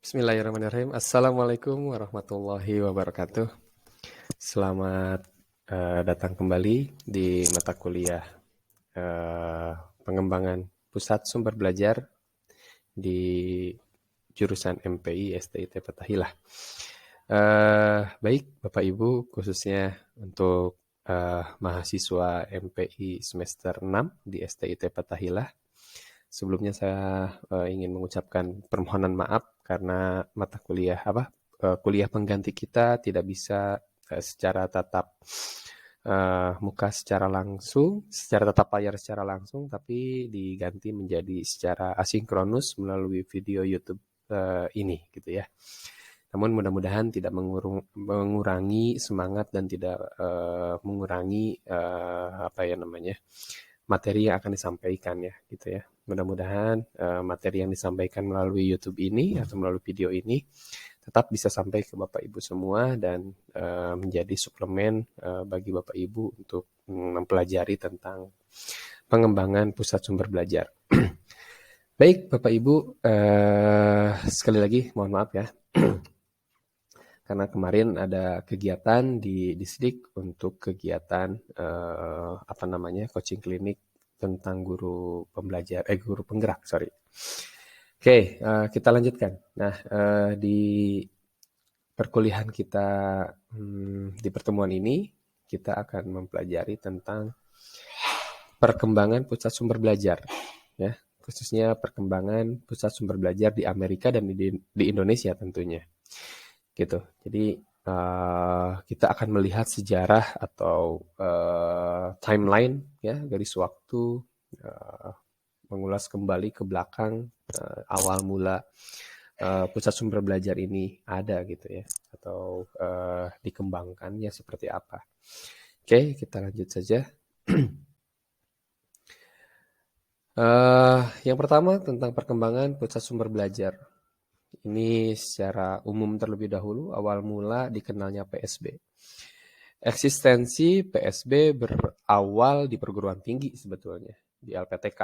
Bismillahirrahmanirrahim. Assalamualaikum warahmatullahi wabarakatuh. Selamat datang kembali di mata kuliah pengembangan pusat sumber belajar di jurusan MPI STIT Fathahilah. Baik Bapak Ibu, khususnya untuk mahasiswa MPI semester 6 di STIT Fathahilah. Sebelumnya saya ingin mengucapkan permohonan maaf karena mata kuliah kuliah pengganti kita tidak bisa secara tatap muka secara langsung, secara tatap layar secara langsung, tapi diganti menjadi secara asinkronus melalui video YouTube ini, gitu ya. Namun mudah-mudahan tidak mengurangi semangat dan tidak mengurangi materi yang akan disampaikan ya, gitu ya. Mudah-mudahan materi yang disampaikan melalui YouTube ini atau melalui video ini tetap bisa sampai ke Bapak Ibu semua dan menjadi suplemen bagi Bapak Ibu untuk mempelajari tentang pengembangan pusat sumber belajar. Baik Bapak Ibu, sekali lagi mohon maaf ya. Karena kemarin ada kegiatan di Disdik untuk kegiatan coaching klinik tentang guru penggerak, sorry. Oke, kita lanjutkan. Nah, di perkuliahan kita di pertemuan ini kita akan mempelajari tentang perkembangan pusat sumber belajar, ya, khususnya perkembangan pusat sumber belajar di Amerika dan di Indonesia tentunya, gitu. Jadi kita akan melihat sejarah atau timeline, ya, garis waktu, mengulas kembali ke belakang awal mula pusat sumber belajar ini ada gitu ya, atau dikembangkannya seperti apa. Oke, kita lanjut saja. Yang pertama tentang perkembangan pusat sumber belajar. Ini secara umum terlebih dahulu, awal mula dikenalnya PSB. Eksistensi PSB berawal di perguruan tinggi sebetulnya, di LPTK,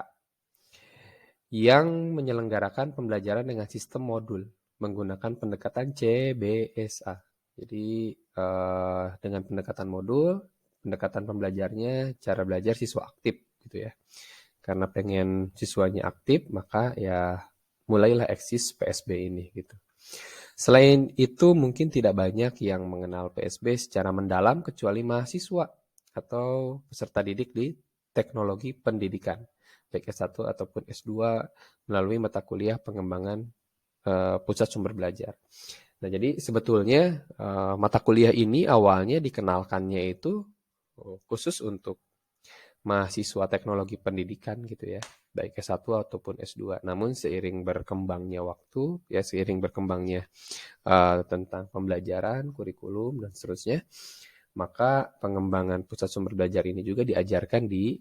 yang menyelenggarakan pembelajaran dengan sistem modul menggunakan pendekatan CBSA. Jadi dengan pendekatan modul, pendekatan pembelajarnya cara belajar siswa aktif gitu ya. Karena pengen siswanya aktif, maka ya mulailah eksis PSB ini gitu. Selain itu mungkin tidak banyak yang mengenal PSB secara mendalam kecuali mahasiswa atau peserta didik di teknologi pendidikan, baik S1 ataupun S2 melalui mata kuliah pengembangan pusat sumber belajar. Nah, jadi sebetulnya mata kuliah ini awalnya dikenalkannya itu khusus untuk mahasiswa teknologi pendidikan gitu ya, baik S1 ataupun S2. Namun seiring berkembangnya waktu, ya seiring berkembangnya tentang pembelajaran, kurikulum, dan seterusnya, maka pengembangan pusat sumber belajar ini juga diajarkan di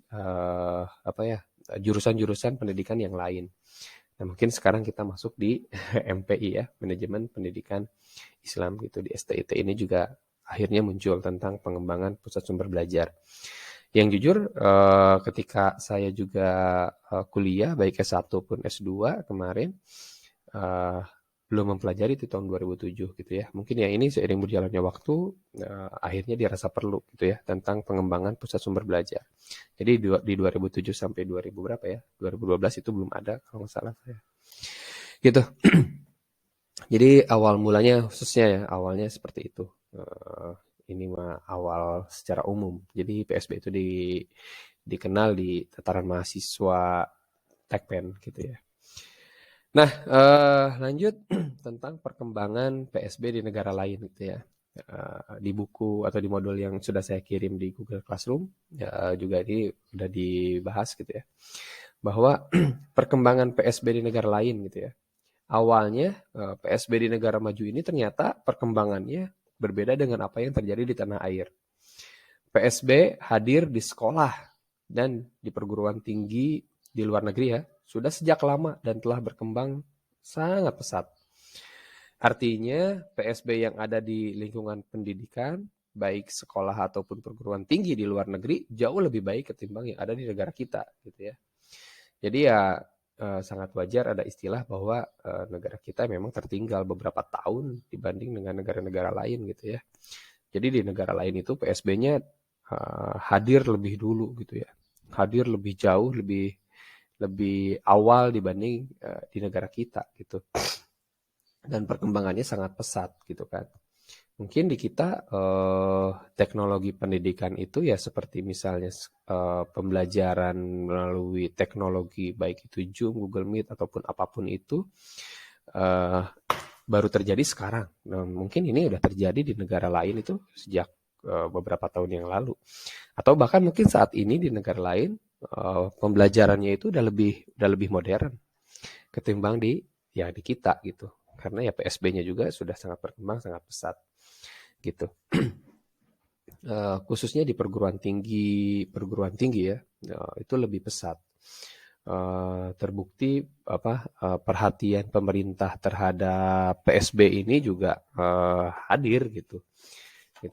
jurusan-jurusan pendidikan yang lain. Nah, mungkin sekarang kita masuk di MPI ya, Manajemen Pendidikan Islam gitu. Di STIT ini juga akhirnya muncul tentang pengembangan pusat sumber belajar. Yang jujur ketika saya juga kuliah baik S1 pun S2 kemarin belum mempelajari di tahun 2007 gitu ya. Mungkin ya ini seiring berjalannya waktu akhirnya dirasa perlu gitu ya tentang pengembangan pusat sumber belajar. Jadi di 2007 sampai 2000 berapa ya? 2012 itu belum ada kalau nggak salah saya. Gitu. Jadi awal mulanya khususnya ya, awalnya seperti itu. Ini mah awal secara umum. Jadi PSB itu dikenal di tataran mahasiswa Tekpen gitu ya. Nah, lanjut tentang perkembangan PSB di negara lain gitu ya. Di buku atau di modul yang sudah saya kirim di Google Classroom ya, juga ini sudah dibahas gitu ya. Bahwa perkembangan PSB di negara lain gitu ya. Awalnya PSB di negara maju ini ternyata perkembangannya berbeda dengan apa yang terjadi di tanah air. PSB hadir di sekolah dan di perguruan tinggi di luar negeri ya, sudah sejak lama dan telah berkembang sangat pesat. Artinya PSB yang ada di lingkungan pendidikan, baik sekolah ataupun perguruan tinggi di luar negeri, jauh lebih baik ketimbang yang ada di negara kita gitu ya. Jadi ya sangat wajar ada istilah bahwa negara kita memang tertinggal beberapa tahun dibanding dengan negara-negara lain gitu ya. Jadi di negara lain itu PSB-nya hadir lebih dulu gitu ya, hadir lebih jauh, lebih lebih awal dibanding di negara kita gitu. Dan perkembangannya sangat pesat gitu kan. Mungkin di kita teknologi pendidikan itu ya seperti misalnya pembelajaran melalui teknologi baik itu Zoom, Google Meet ataupun apapun itu eh, baru terjadi sekarang. Nah, mungkin ini udah terjadi di negara lain itu sejak beberapa tahun yang lalu. Atau bahkan mungkin saat ini di negara lain pembelajarannya itu udah lebih modern ketimbang di kita gitu. Karena ya PSB-nya juga sudah sangat berkembang, sangat pesat gitu. Khususnya di perguruan tinggi ya, itu lebih pesat. Terbukti perhatian pemerintah terhadap PSB ini juga hadir gitu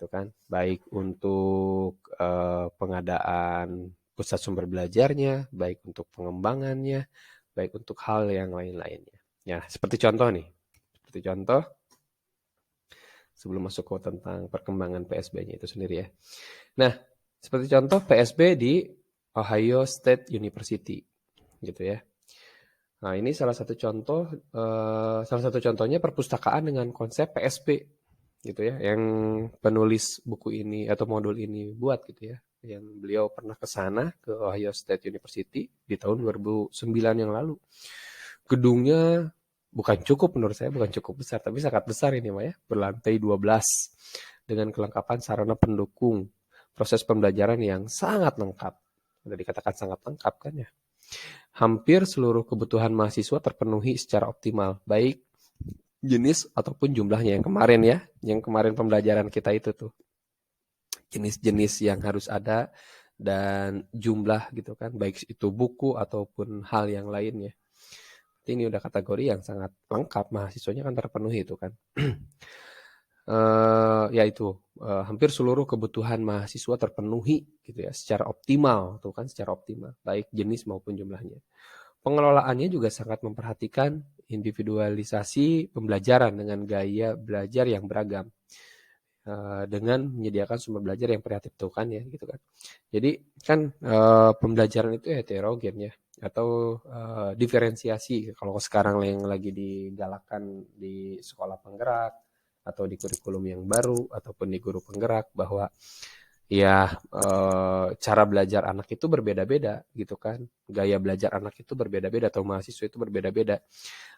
kan, baik untuk pengadaan pusat sumber belajarnya, baik untuk pengembangannya, baik untuk hal yang lain-lainnya. Ya, seperti contoh nih, sebelum masuk ke tentang perkembangan PSB-nya itu sendiri ya. Nah, seperti contoh PSB di Ohio State University, gitu ya. Nah, ini salah satu contohnya perpustakaan dengan konsep PSB, gitu ya, yang penulis buku ini atau modul ini buat gitu ya, yang beliau pernah ke sana ke Ohio State University di tahun 2009 yang lalu. Gedungnya menurut saya bukan cukup besar, tapi sangat besar ini Maya, berlantai 12 dengan kelengkapan sarana pendukung proses pembelajaran yang sangat lengkap. Sudah dikatakan sangat lengkap kan ya. Hampir seluruh kebutuhan mahasiswa terpenuhi secara optimal, baik jenis ataupun jumlahnya. Yang kemarin pembelajaran kita itu tuh. Jenis-jenis yang harus ada dan jumlah gitu kan, baik itu buku ataupun hal yang lainnya. Ini udah kategori yang sangat lengkap, mahasiswanya kan terpenuhi itu kan. Yaitu hampir seluruh kebutuhan mahasiswa terpenuhi gitu ya secara optimal tuh kan, secara optimal baik jenis maupun jumlahnya. Pengelolaannya juga sangat memperhatikan individualisasi pembelajaran dengan gaya belajar yang beragam, dengan menyediakan sumber belajar yang kreatif tuh kan ya gitu kan. Jadi kan pembelajaran itu heterogen ya, atau diferensiasi kalau sekarang yang lagi digalakkan di sekolah penggerak atau di kurikulum yang baru ataupun di guru penggerak, bahwa ya cara belajar anak itu berbeda-beda gitu kan, gaya belajar anak itu berbeda-beda atau mahasiswa itu berbeda-beda.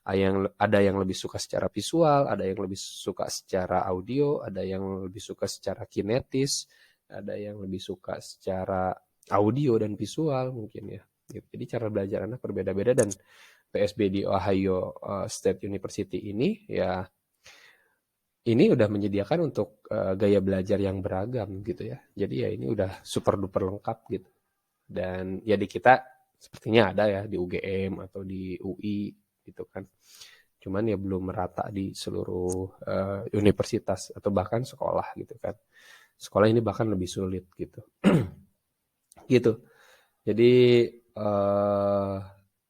Ada yang lebih suka secara visual, ada yang lebih suka secara audio, ada yang lebih suka secara kinetis, ada yang lebih suka secara audio dan visual mungkin ya. Jadi cara belajar anak berbeda-beda, dan PSB di Ohio State University ini ya ini udah menyediakan untuk gaya belajar yang beragam gitu ya. Jadi ya ini udah super duper lengkap gitu. Dan ya di kita sepertinya ada ya di UGM atau di UI gitu kan. Cuman ya belum merata di seluruh universitas atau bahkan sekolah gitu kan. Sekolah ini bahkan lebih sulit gitu. Gitu. Jadi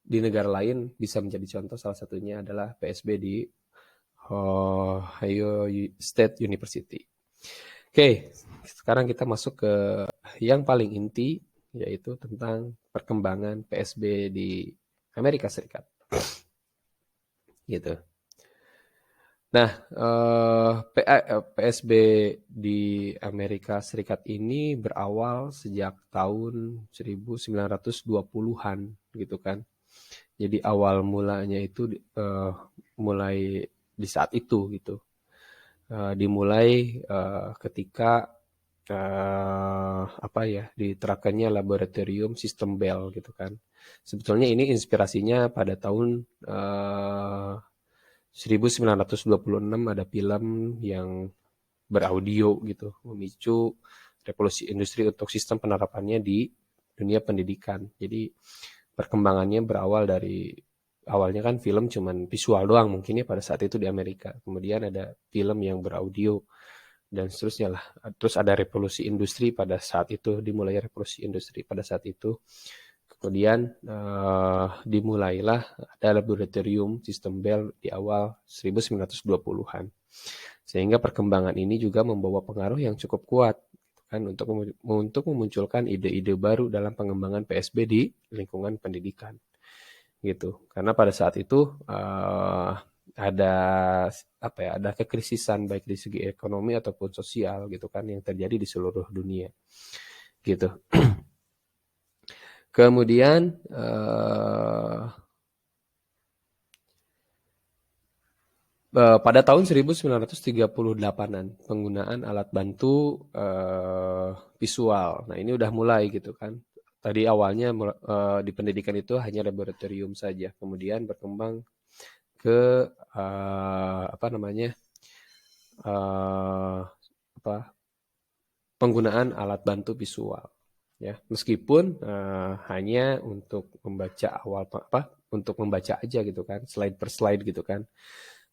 di negara lain bisa menjadi contoh, salah satunya adalah PSB di Ohio State University. Oke, sekarang kita masuk ke yang paling inti, yaitu tentang perkembangan PSB di Amerika Serikat. Gitu. Nah, PSB di Amerika Serikat ini berawal sejak tahun 1920-an gitu kan. Jadi awal mulanya itu mulai di saat itu gitu. Dimulai ketika diterapkannya laboratorium sistem Bell gitu kan. Sebetulnya ini inspirasinya pada tahun 1926 ada film yang beraudio gitu, memicu revolusi industri untuk sistem penerapannya di dunia pendidikan. Jadi perkembangannya berawal dari awalnya kan film cuman visual doang mungkin ya pada saat itu di Amerika. Kemudian ada film yang beraudio dan seterusnya lah. Terus ada revolusi industri pada saat itu, dimulai revolusi industri pada saat itu. Kemudian dimulailah ada laboratorium sistem Bell di awal 1920-an. Sehingga perkembangan ini juga membawa pengaruh yang cukup kuat kan untuk memunculkan ide-ide baru dalam pengembangan PSB di lingkungan pendidikan gitu. Karena pada saat itu ada ada kekrisisan baik di segi ekonomi ataupun sosial gitu kan yang terjadi di seluruh dunia gitu. Kemudian pada tahun 1938-an penggunaan alat bantu visual. Nah, ini udah mulai gitu kan. Tadi awalnya di pendidikan itu hanya laboratorium saja, kemudian berkembang ke penggunaan alat bantu visual. Ya, meskipun hanya untuk membaca untuk membaca aja gitu kan, slide per slide gitu kan.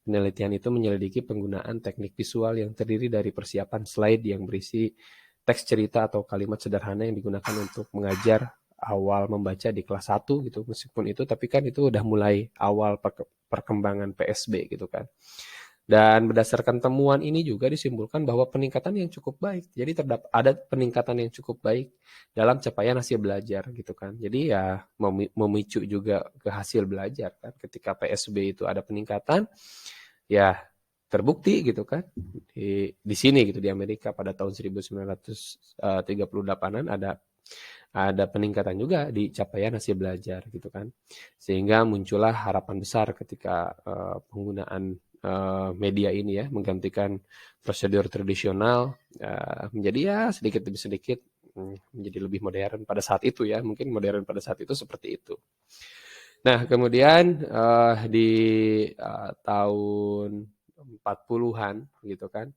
Penelitian itu menyelidiki penggunaan teknik visual yang terdiri dari persiapan slide yang berisi teks cerita atau kalimat sederhana yang digunakan untuk mengajar awal membaca di kelas 1 gitu. Meskipun itu, tapi kan itu udah mulai awal perkembangan PSB gitu kan. Dan berdasarkan temuan ini juga disimpulkan bahwa peningkatan yang cukup baik. Jadi ada peningkatan yang cukup baik dalam capaian hasil belajar gitu kan. Jadi ya memicu juga ke hasil belajar kan. Ketika PSB itu ada peningkatan, ya terbukti gitu kan. Di sini gitu di Amerika pada tahun 1938-an ada peningkatan juga di capaian hasil belajar gitu kan. Sehingga muncullah harapan besar ketika penggunaan media ini ya menggantikan prosedur tradisional menjadi ya sedikit demi sedikit menjadi lebih modern pada saat itu ya, mungkin modern pada saat itu seperti itu. Nah, kemudian di tahun 40-an gitu kan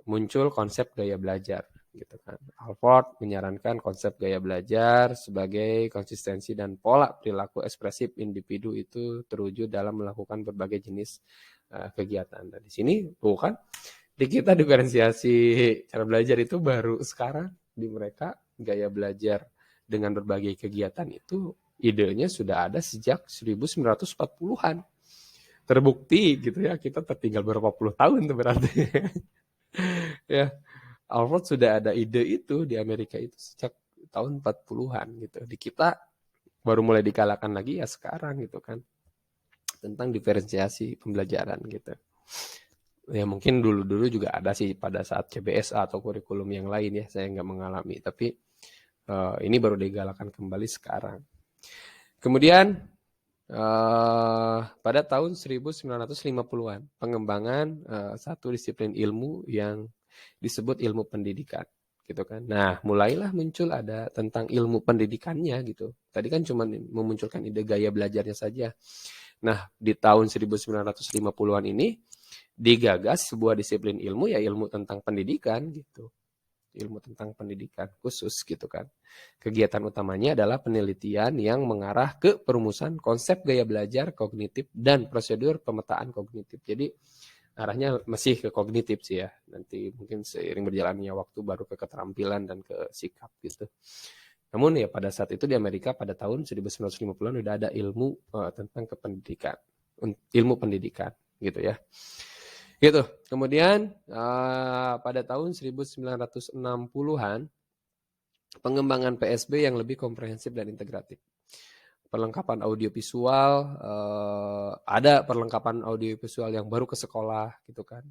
muncul konsep gaya belajar gitu kan. Alford menyarankan konsep gaya belajar sebagai konsistensi dan pola perilaku ekspresif individu itu terwujud dalam melakukan berbagai jenis kegiatan. Dan di sini bukan di kita diferensiasi cara belajar itu baru sekarang, di mereka gaya belajar dengan berbagai kegiatan itu idenya sudah ada sejak 1940-an. Terbukti gitu ya, kita tertinggal berapa puluh tahun tuh berarti. Ya, Alford sudah ada ide itu di Amerika itu sejak tahun 40-an gitu. Di kita baru mulai digalakan lagi ya sekarang gitu kan. Tentang diferensiasi pembelajaran gitu. Ya mungkin dulu-dulu juga ada sih pada saat CBSA atau kurikulum yang lain ya, saya nggak mengalami. Tapi ini baru digalakan kembali sekarang. Kemudian pada tahun 1950-an pengembangan satu disiplin ilmu yang disebut ilmu pendidikan gitu kan. Nah, mulailah muncul ada tentang ilmu pendidikannya gitu. Tadi kan cuma memunculkan ide gaya belajarnya saja. Nah, di tahun 1950-an ini digagas sebuah disiplin ilmu ya ilmu tentang pendidikan gitu. Ilmu tentang pendidikan khusus gitu kan. Kegiatan utamanya adalah penelitian yang mengarah ke perumusan konsep gaya belajar kognitif dan prosedur pemetaan kognitif. Jadi arahnya masih ke kognitif sih ya. Nanti mungkin seiring berjalannya waktu baru ke keterampilan dan ke sikap gitu. Namun ya pada saat itu di Amerika pada tahun 1950-an udah ada ilmu tentang kependidikan, ilmu pendidikan gitu ya. Gitu. Kemudian pada tahun 1960-an pengembangan PSB yang lebih komprehensif dan integratif. Perlengkapan audiovisual, ada perlengkapan audiovisual yang baru ke sekolah gitu kan.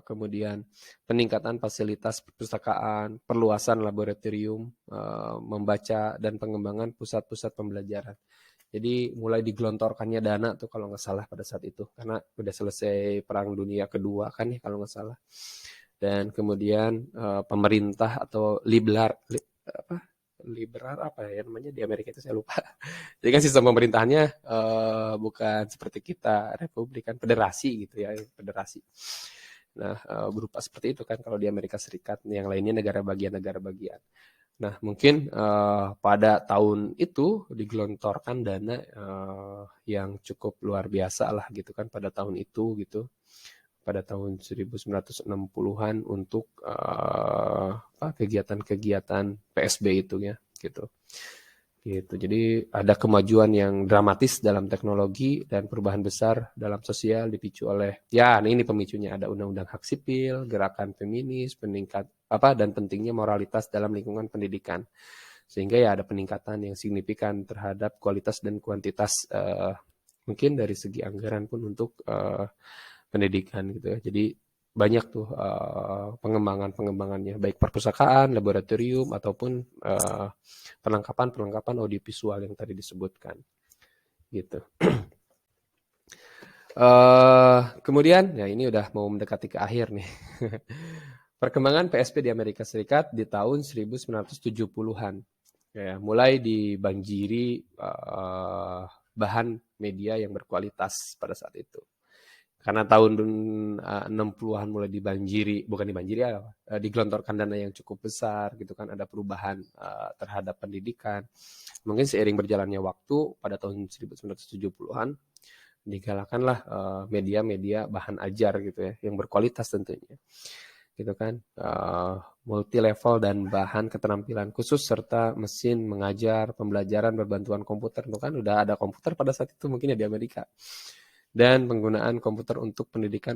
Kemudian peningkatan fasilitas perpustakaan, perluasan laboratorium, membaca dan pengembangan pusat-pusat pembelajaran. Jadi mulai digelontorkannya dana tuh kalau nggak salah pada saat itu. Karena udah selesai Perang Dunia Kedua kan ya kalau nggak salah. Dan kemudian pemerintah atau liberal apa ya namanya di Amerika itu saya lupa. Jadi kan sistem pemerintahannya bukan seperti kita republik kan federasi gitu ya, federasi. Nah, berupa seperti itu kan kalau di Amerika Serikat, yang lainnya negara bagian. Nah, mungkin pada tahun itu digelontorkan dana yang cukup luar biasa lah gitu kan pada tahun itu gitu. Pada tahun 1960-an untuk kegiatan-kegiatan PSB itu ya gitu. Gitu. Jadi ada kemajuan yang dramatis dalam teknologi dan perubahan besar dalam sosial dipicu oleh ya ini pemicunya ada undang-undang hak sipil, gerakan feminis, dan pentingnya moralitas dalam lingkungan pendidikan. Sehingga ya ada peningkatan yang signifikan terhadap kualitas dan kuantitas mungkin dari segi anggaran pun untuk pendidikan gitu ya. Jadi banyak tuh pengembangannya, baik perpustakaan, laboratorium, ataupun perlengkapan audiovisual yang tadi disebutkan. Gitu. Kemudian, ya ini udah mau mendekati ke akhir nih. Perkembangan PSP di Amerika Serikat di tahun 1970-an. Ya, mulai dibanjiri bahan media yang berkualitas pada saat itu. Karena tahun 60-an mulai digelontorkan dana yang cukup besar gitu kan, ada perubahan terhadap pendidikan. Mungkin seiring berjalannya waktu pada tahun 1970-an digalakanlah media-media bahan ajar gitu ya, yang berkualitas tentunya. Gitu kan, multi level dan bahan keterampilan khusus serta mesin mengajar, pembelajaran berbantuan komputer. Itu kan udah ada komputer pada saat itu mungkin ya di Amerika. Dan penggunaan komputer untuk pendidikan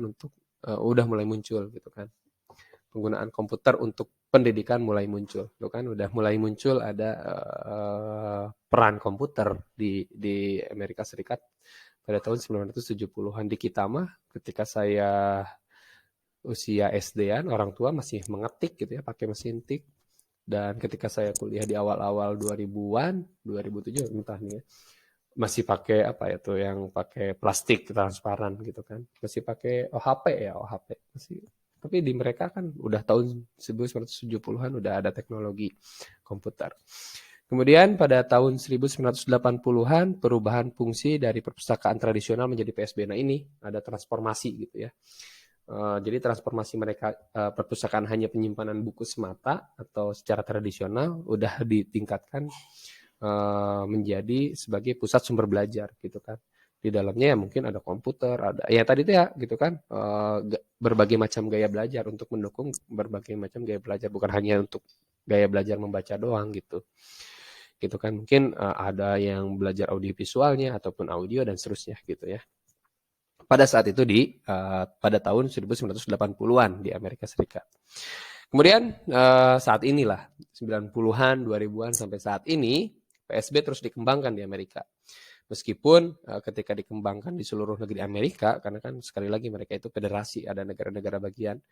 udah mulai muncul gitu kan. Penggunaan komputer untuk pendidikan mulai muncul, gitu kan, udah mulai muncul ada peran komputer di Amerika Serikat pada tahun 1970-an. Di kita mah ketika saya usia SD-an, orang tua masih mengetik gitu ya, pakai mesin tik. Dan ketika saya kuliah di awal-awal 2000-an, 2007 entah nih ya, masih pakai apa ya tuh yang pakai plastik transparan gitu kan, masih pakai OHP masih. Tapi di mereka kan udah tahun 1970-an udah ada teknologi komputer. Kemudian pada tahun 1980-an perubahan fungsi dari perpustakaan tradisional menjadi PSB. Nah ini ada transformasi gitu ya. Jadi transformasi mereka perpustakaan hanya penyimpanan buku semata atau secara tradisional udah ditingkatkan menjadi sebagai pusat sumber belajar gitu kan. Di dalamnya ya mungkin ada komputer, ada ya tadi itu ya gitu kan, berbagai macam gaya belajar untuk mendukung berbagai macam gaya belajar, bukan hanya untuk gaya belajar membaca doang gitu. Gitu kan, mungkin ada yang belajar audiovisualnya ataupun audio dan seterusnya gitu ya. Pada saat itu pada tahun 1980-an di Amerika Serikat. Kemudian saat inilah 90-an, 2000-an sampai saat ini PSB terus dikembangkan di Amerika. Meskipun ketika dikembangkan di seluruh negeri Amerika, karena kan sekali lagi mereka itu federasi, ada negara-negara bagian,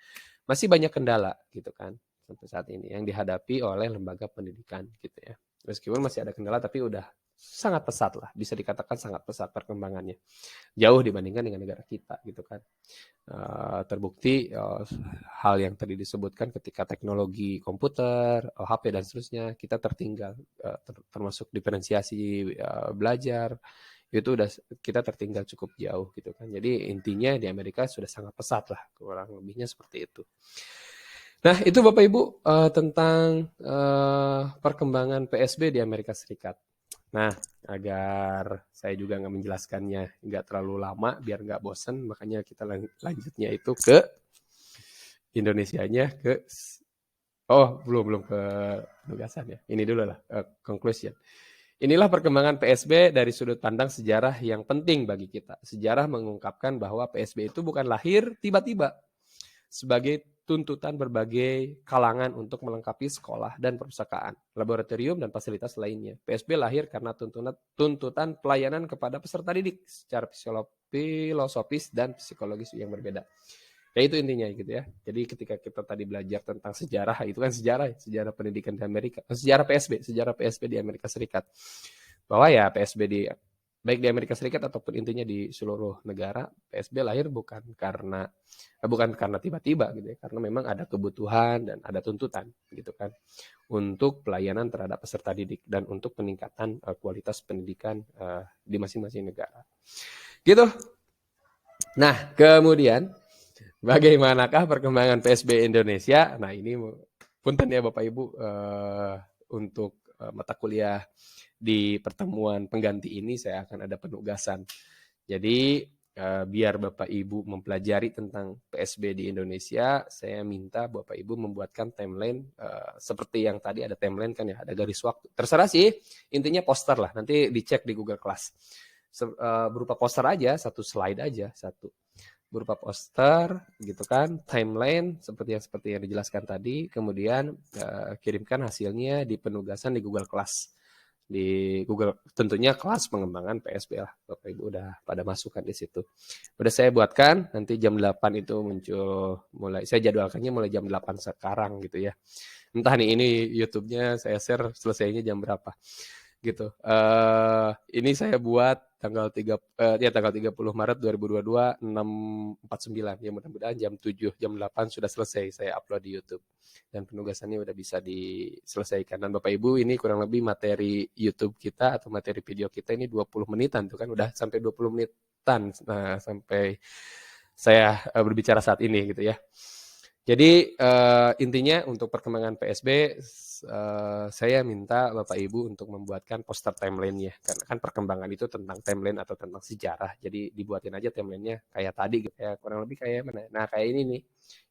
masih banyak kendala gitu kan sampai saat ini yang dihadapi oleh lembaga pendidikan gitu ya. Meskipun masih ada kendala tapi udah sangat pesat lah, bisa dikatakan sangat pesat perkembangannya. Jauh dibandingkan dengan negara kita gitu kan. Terbukti hal yang tadi disebutkan ketika teknologi komputer, HP dan seterusnya, kita tertinggal, termasuk diferensiasi belajar, itu udah kita tertinggal cukup jauh gitu kan. Jadi intinya di Amerika sudah sangat pesat lah, kurang lebihnya seperti itu. Nah itu Bapak Ibu tentang perkembangan PSB di Amerika Serikat. Nah, agar saya juga nggak menjelaskannya nggak terlalu lama, biar nggak bosan, makanya kita lanjutnya itu ke Indonesianya belum ke penugasan ya. Ini dulu lah, conclusion. Inilah perkembangan PSB dari sudut pandang sejarah yang penting bagi kita. Sejarah mengungkapkan bahwa PSB itu bukan lahir tiba-tiba sebagai tuntutan berbagai kalangan untuk melengkapi sekolah dan perpustakaan, laboratorium, dan fasilitas lainnya. PSB lahir karena tuntutan pelayanan kepada peserta didik secara filosofis dan psikologis yang berbeda. Ya itu intinya gitu ya. Jadi ketika kita tadi belajar tentang sejarah, itu kan sejarah pendidikan di Amerika, sejarah PSB di Amerika Serikat. Bahwa ya PSB baik di Amerika Serikat ataupun intinya di seluruh negara, PSB lahir bukan karena tiba-tiba gitu ya, karena memang ada kebutuhan dan ada tuntutan gitu kan untuk pelayanan terhadap peserta didik dan untuk peningkatan kualitas pendidikan di masing-masing negara. Gitu. Nah, kemudian bagaimanakah perkembangan PSB Indonesia? Nah, ini punten ya Bapak Ibu untuk mata kuliah di pertemuan pengganti ini saya akan ada penugasan. Jadi biar Bapak Ibu mempelajari tentang PSB di Indonesia, saya minta Bapak Ibu membuatkan timeline seperti yang tadi ada timeline kan ya, ada garis waktu. Terserah sih, intinya poster lah. Nanti dicek di Google Class. Berupa poster aja, satu slide aja, satu. Berupa poster gitu kan, timeline seperti yang dijelaskan tadi, kemudian kirimkan hasilnya di penugasan di Google Class. Di Google tentunya kelas pengembangan PSB lah, Bapak Ibu udah pada masukkan di situ. Udah saya buatkan, nanti jam 8 itu muncul, saya jadwalkannya mulai jam 8 sekarang gitu ya. Entah nih ini YouTube-nya saya share selesainya jam berapa gitu. Ini saya buat tanggal 30 Maret 2022 6.49. Ya mudah-mudahan jam 7, jam 8 sudah selesai saya upload di YouTube. Dan penugasannya udah bisa diselesaikan. Dan Bapak Ibu ini kurang lebih materi YouTube kita atau materi video kita ini 20 menitan tuh kan udah sampai 20 menitan. Nah, sampai saya berbicara saat ini gitu ya. Jadi intinya untuk perkembangan PSB saya minta Bapak Ibu untuk membuatkan poster timeline-nya. Karena kan perkembangan itu tentang timeline atau tentang sejarah. Jadi dibuatin aja timeline-nya kayak tadi gitu. Kayak kurang lebih kayak mana. Nah kayak ini nih.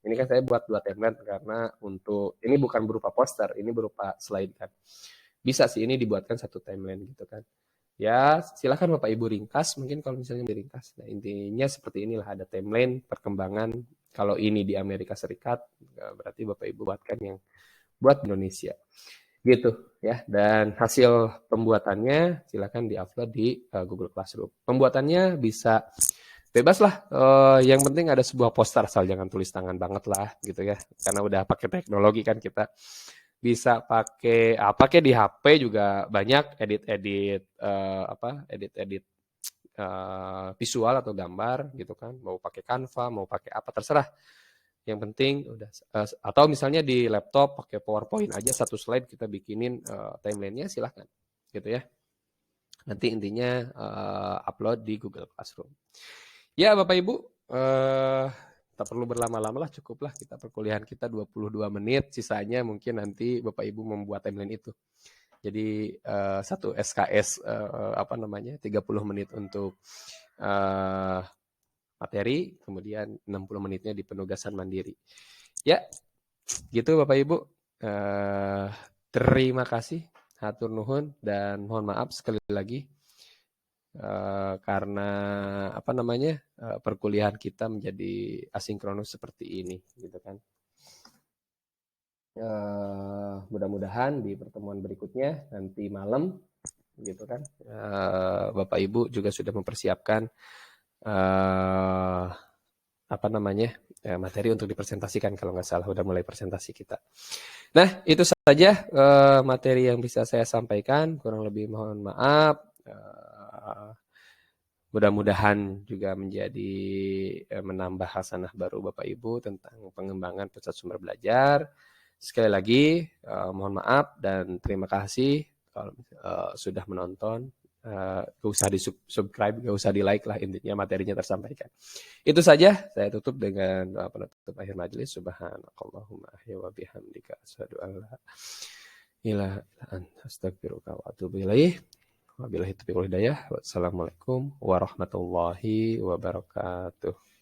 Ini kan saya buat 2 timeline karena untuk ini bukan berupa poster, ini berupa slide kan. Bisa sih ini dibuatkan satu timeline gitu kan. Ya silakan Bapak Ibu ringkas, mungkin kalau misalnya diringkas. Nah intinya seperti inilah, ada timeline perkembangan. Kalau ini di Amerika Serikat, berarti Bapak Ibu buatkan yang buat Indonesia. Gitu ya. Dan hasil pembuatannya silakan diupload di Google Classroom. Pembuatannya bisa bebas lah. Yang penting ada sebuah poster, asal jangan tulis tangan banget lah gitu ya. Karena udah pakai teknologi kan kita. Bisa pakai di HP juga banyak edit-edit edit-edit visual atau gambar gitu kan, mau pakai Canva, mau pakai apa terserah. Yang penting udah atau misalnya di laptop pakai PowerPoint aja satu slide kita bikinin timelinenya silahkan gitu ya. Nanti intinya upload di Google Classroom. Ya Bapak Ibu, tak perlu berlama-lama lah, cukuplah kita perkuliahan kita 22 menit, sisanya mungkin nanti Bapak Ibu membuat timeline itu. Jadi satu SKS 30 menit untuk materi, kemudian 60 menitnya di penugasan mandiri. Ya, gitu Bapak Ibu. Terima kasih, hatur nuhun, dan mohon maaf sekali lagi karena perkuliahan kita menjadi asinkronus seperti ini, gitu kan. Mudah-mudahan di pertemuan berikutnya nanti malam gitu kan Bapak Ibu juga sudah mempersiapkan materi untuk dipresentasikan, kalau nggak salah udah mulai presentasi kita. Nah itu saja materi yang bisa saya sampaikan, kurang lebih mohon maaf. Mudah-mudahan juga menjadi menambah hasanah baru Bapak Ibu tentang pengembangan pusat sumber belajar. Sekali lagi mohon maaf dan terima kasih kalau sudah menonton. Gak usah di subscribe, gak usah di like lah, intinya materinya tersampaikan. Itu saja, saya tutup dengan doa penutup akhir majelis. Subhanakallahumma wa bihamdika asyhadu an la ilaha illa anta astaghfiruka wa atubu ilaih. Wabillahi taufiq wal hidayah. Wassalamualaikum warahmatullahi wabarakatuh.